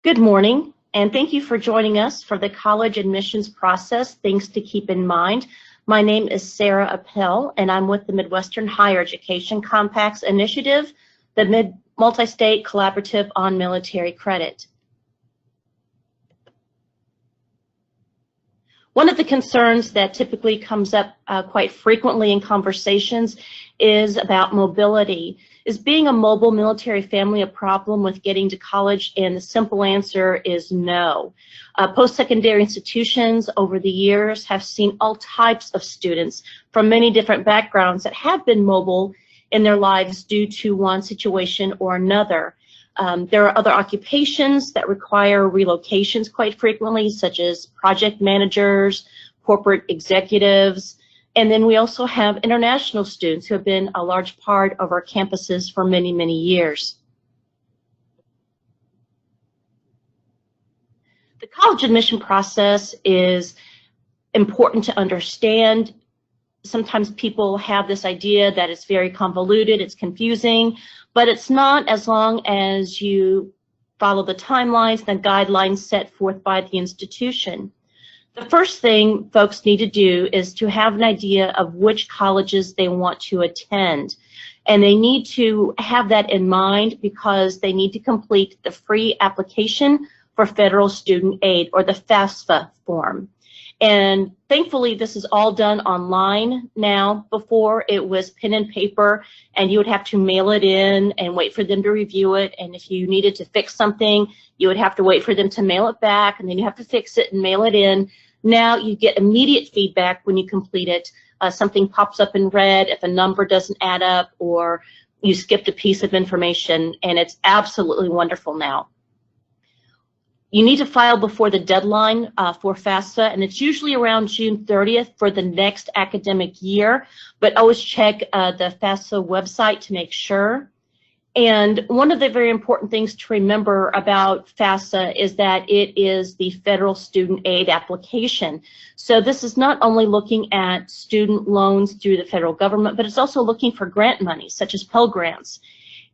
Good morning, and thank you for joining us for the college admissions process, things to keep in mind. My name is Sarah Appel, and I'm with the Midwestern Higher Education Compacts Initiative, the Multi-State Collaborative on Military Credit. One of the concerns that typically comes up quite frequently in conversations is about mobility. Is being a mobile military family a problem with getting to college? And the simple answer is no. Post-secondary institutions over the years have seen all types of students from many different backgrounds that have been mobile in their lives due to one situation or another. There are other occupations that require relocations quite frequently, such as project managers, corporate executives, and then we also have international students who have been a large part of our campuses for many, many years. The college admission process is important to understand. Sometimes people have this idea that it's very convoluted, it's confusing, but it's not as long as you follow the timelines and the guidelines set forth by the institution. The first thing folks need to do is to have an idea of which colleges they want to attend. And they need to have that in mind because they need to complete the free application for federal student aid, or the FAFSA form. And thankfully, this is all done online now. Before, it was pen and paper, and you would have to mail it in and wait for them to review it. And if you needed to fix something, you would have to wait for them to mail it back, and then you have to fix it and mail it in. Now you get immediate feedback when you complete it. Something pops up in red if a number doesn't add up or you skipped a piece of information, and it's absolutely wonderful now. You need to file before the deadline for FAFSA, and it's usually around June 30th for the next academic year, but always check the FAFSA website to make sure. And one of the very important things to remember about FAFSA is that it is the federal student aid application. So this is not only looking at student loans through the federal government, but it's also looking for grant money, such as Pell Grants.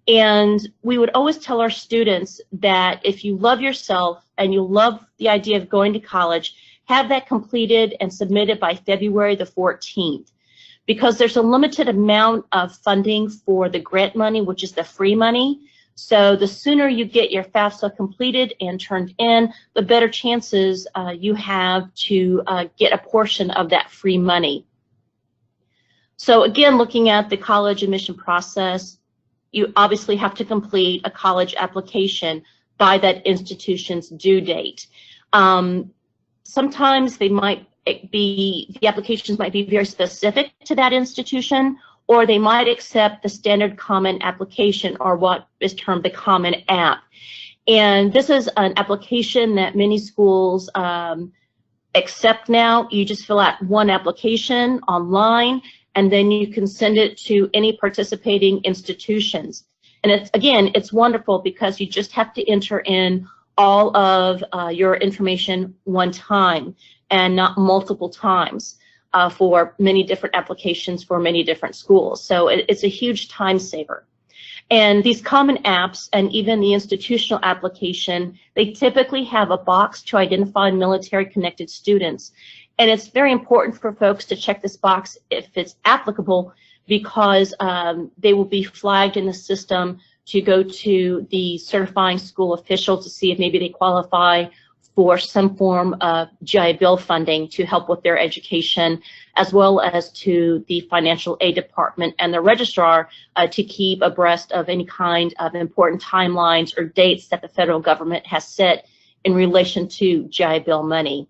And we would always tell our students that if you love yourself and you love the idea of going to college, have that completed and submitted by February the 14th. Because there's a limited amount of funding for the grant money, which is the free money. So the sooner you get your FAFSA completed and turned in, the better chances you have to get a portion of that free money. So again, looking at the college admission process, you obviously have to complete a college application by that institution's due date. Sometimes the applications might be very specific to that institution, or they might accept the standard common application, or what is termed the Common App. And this is an application that many schools accept now. You just fill out one application online, and then you can send it to any participating institutions. And it's wonderful because you just have to enter in all of your information one time and not multiple times for many different applications for many different schools. So it's a huge time saver. And these common apps and even the institutional application, they typically have a box to identify military connected students. And it's very important for folks to check this box if it's applicable, because they will be flagged in the system to go to the certifying school official to see if maybe they qualify for some form of GI Bill funding to help with their education, as well as to the financial aid department and the registrar to keep abreast of any kind of important timelines or dates that the federal government has set in relation to GI Bill money.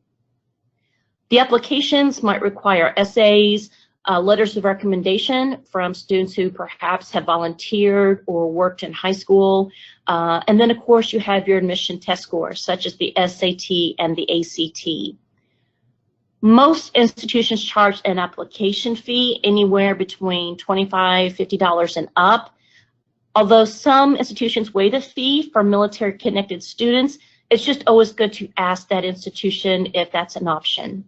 The applications might require essays, letters of recommendation from students who perhaps have volunteered or worked in high school. And then, of course, you have your admission test scores, such as the SAT and the ACT. Most institutions charge an application fee anywhere between $25, $50 and up. Although some institutions waive the fee for military-connected students, it's just always good to ask that institution if that's an option.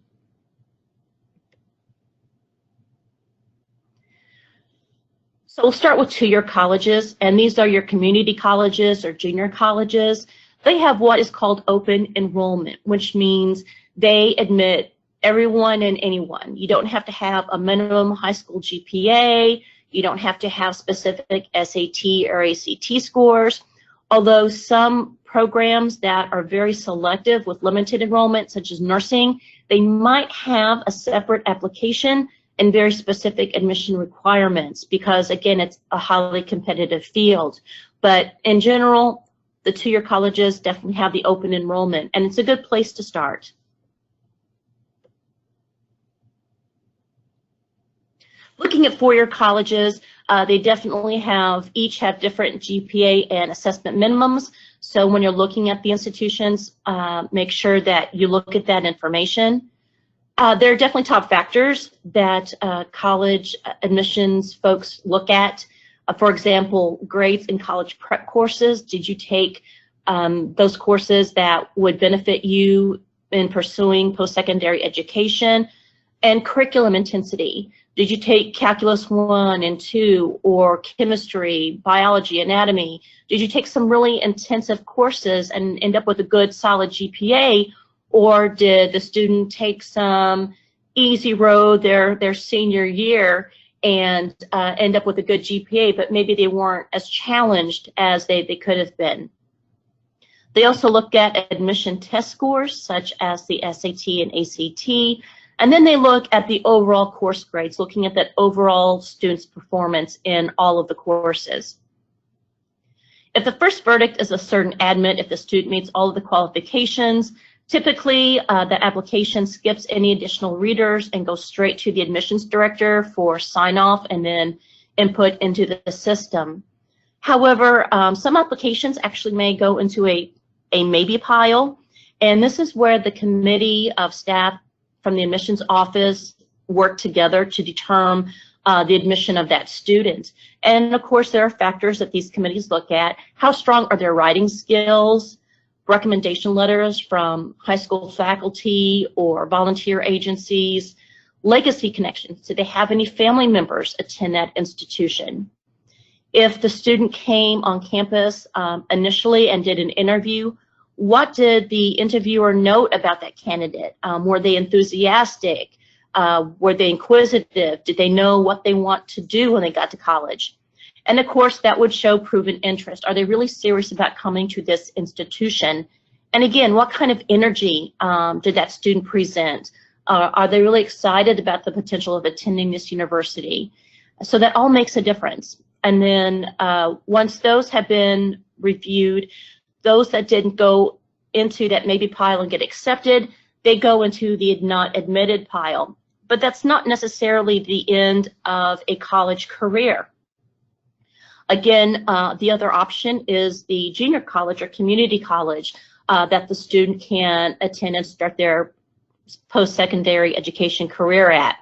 So we'll start with two-year colleges, and these are your community colleges or junior colleges. they have what is called open enrollment, which means they admit everyone and anyone. You don't have to have a minimum high school GPA. You don't have to have specific SAT or ACT scores, although some programs that are very selective with limited enrollment, such as nursing, they might have a separate application and very specific admission requirements because, again, it's a highly competitive field. But in general, the two-year colleges definitely have the open enrollment, and it's a good place to start. Looking at four-year colleges, they definitely each have different GPA and assessment minimums. So when you're looking at the institutions, make sure that you look at that information. There are definitely top factors that college admissions folks look at. For example, grades in college prep courses. Did you take those courses that would benefit you in pursuing post-secondary education? And curriculum intensity. Did you take Calculus 1 and 2 or chemistry, biology, anatomy? Did you take some really intensive courses and end up with a good solid GPA? Or did the student take some easy road their senior year and end up with a good GPA, but maybe they weren't as challenged as they could have been? They also look at admission test scores such as the SAT and ACT. And then they look at the overall course grades, looking at that overall student's performance in all of the courses. If the first verdict is a certain admit, if the student meets all of the qualifications, typically the application skips any additional readers and goes straight to the admissions director for sign-off and then input into the system. However, some applications actually may go into a maybe pile, and this is where the committee of staff from the admissions office work together to determine the admission of that student. And of course, there are factors that these committees look at. How strong are their writing skills, recommendation letters from high school faculty or volunteer agencies, legacy connections. Do they have any family members attend that institution? If the student came on campus initially and did an interview, what did the interviewer note about that candidate? Were they enthusiastic? Were they inquisitive? Did they know what they want to do when they got to college? And of course, that would show proven interest. Are they really serious about coming to this institution? And again, what kind of energy did that student present? Are they really excited about the potential of attending this university? So that all makes a difference. And then once those have been reviewed, those that didn't go into that maybe pile and get accepted, they go into the not admitted pile. But that's not necessarily the end of a college career. Again, the other option is the junior college or community college that the student can attend and start their post-secondary education career at.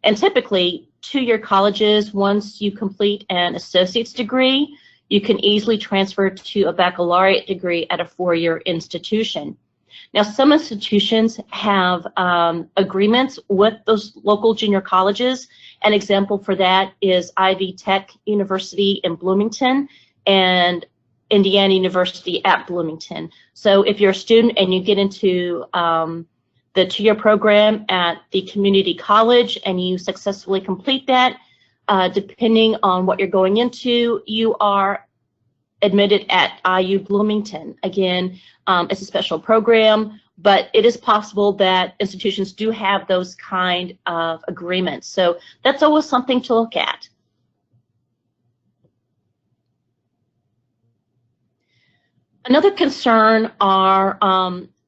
And typically, two-year colleges, once you complete an associate's degree, you can easily transfer to a baccalaureate degree at a four-year institution. Now, some institutions have agreements with those local junior colleges. An example for that is Ivy Tech University in Bloomington and Indiana University at Bloomington. So if you're a student and you get into the two-year program at the community college and you successfully complete that, depending on what you're going into, you are admitted at IU Bloomington. Again, it's a special program, but it is possible that institutions do have those kind of agreements. So that's always something to look at. Another concern are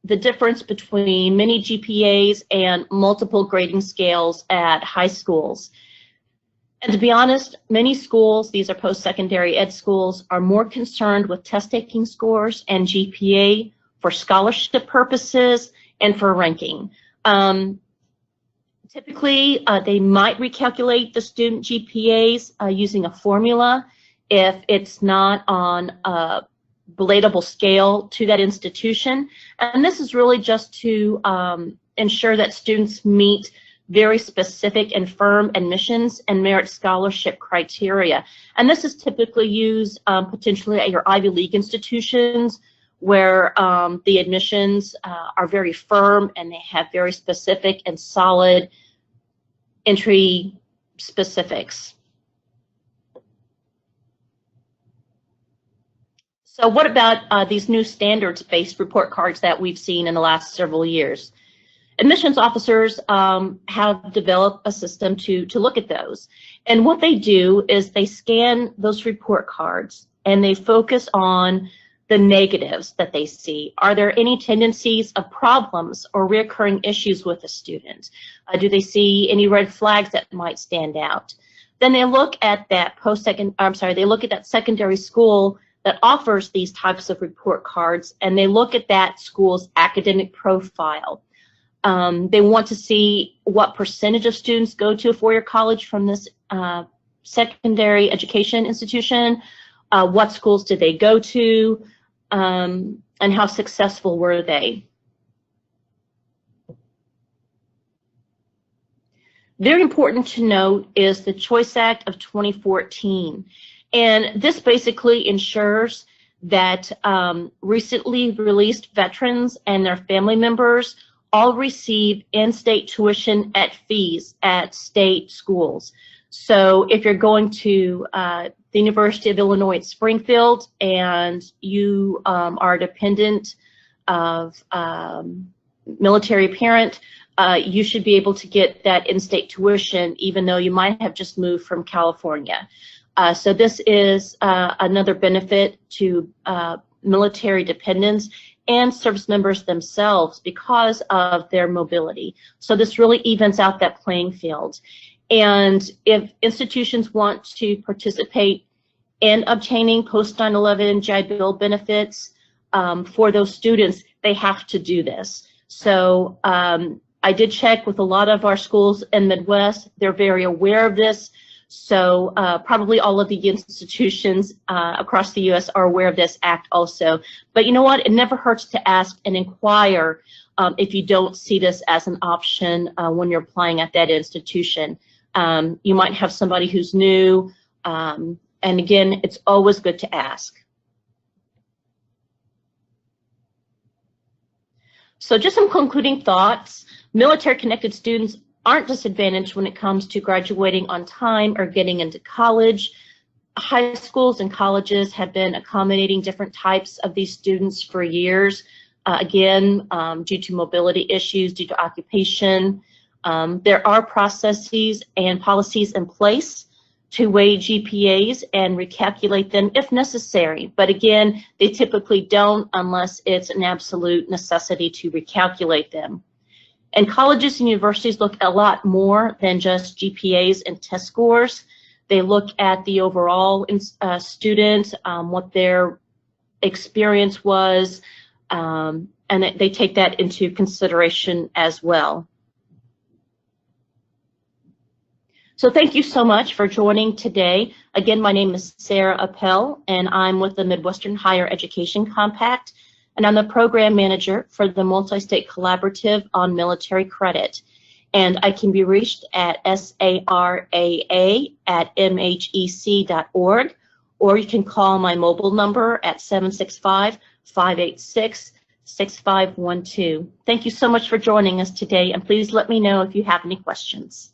the difference between many GPAs and multiple grading scales at high schools. And to be honest, many schools, these are post-secondary ed schools, are more concerned with test-taking scores and GPA for scholarship purposes and for ranking. Typically, they might recalculate the student GPAs using a formula if it's not on a relatable scale to that institution. And this is really just to ensure that students meet very specific and firm admissions and merit scholarship criteria. And this is typically used potentially at your Ivy League institutions where the admissions are very firm and they have very specific and solid entry specifics. So what about these new standards-based report cards that we've seen in the last several years? Admissions officers have developed a system to look at those. And what they do is they scan those report cards and they focus on the negatives that they see. Are there any tendencies of problems or recurring issues with a student? Do they see any red flags that might stand out? Then they look at that they look at that secondary school that offers these types of report cards, and they look at that school's academic profile. They want to see what percentage of students go to a four-year college from this secondary education institution, what schools did they go to, and how successful were they. Very important to note is the Choice Act of 2014. And this basically ensures that recently released veterans and their family members all receive in-state tuition at fees at state schools. So if you're going to the University of Illinois at Springfield and you are a dependent of military parent, you should be able to get that in-state tuition even though you might have just moved from California. So this is another benefit to military dependents and service members themselves because of their mobility. So this really evens out that playing field. And if institutions want to participate in obtaining post 9/11 GI Bill benefits for those students, they have to do this. So I did check with a lot of our schools in the Midwest. They're very aware of this. So probably all of the institutions across the U.S. are aware of this act also. But you know what? It never hurts to ask and inquire if you don't see this as an option when you're applying at that institution. You might have somebody who's new, and again, it's always good to ask. So just some concluding thoughts. Military-connected students aren't disadvantaged when it comes to graduating on time or getting into college. High schools and colleges have been accommodating different types of these students for years, again, due to mobility issues, due to occupation. There are processes and policies in place to weigh GPAs and recalculate them if necessary. But again, they typically don't unless it's an absolute necessity to recalculate them. And colleges and universities look a lot more than just GPAs and test scores. They look at the overall student, what their experience was, and they take that into consideration as well. So thank you so much for joining today. Again, my name is Sarah Appel, and I'm with the Midwestern Higher Education Compact, and I'm the program manager for the Multi-State Collaborative on Military Credit. And I can be reached at saraa@mhec.org, or you can call my mobile number at 765-586-6512. Thank you so much for joining us today, and please let me know if you have any questions.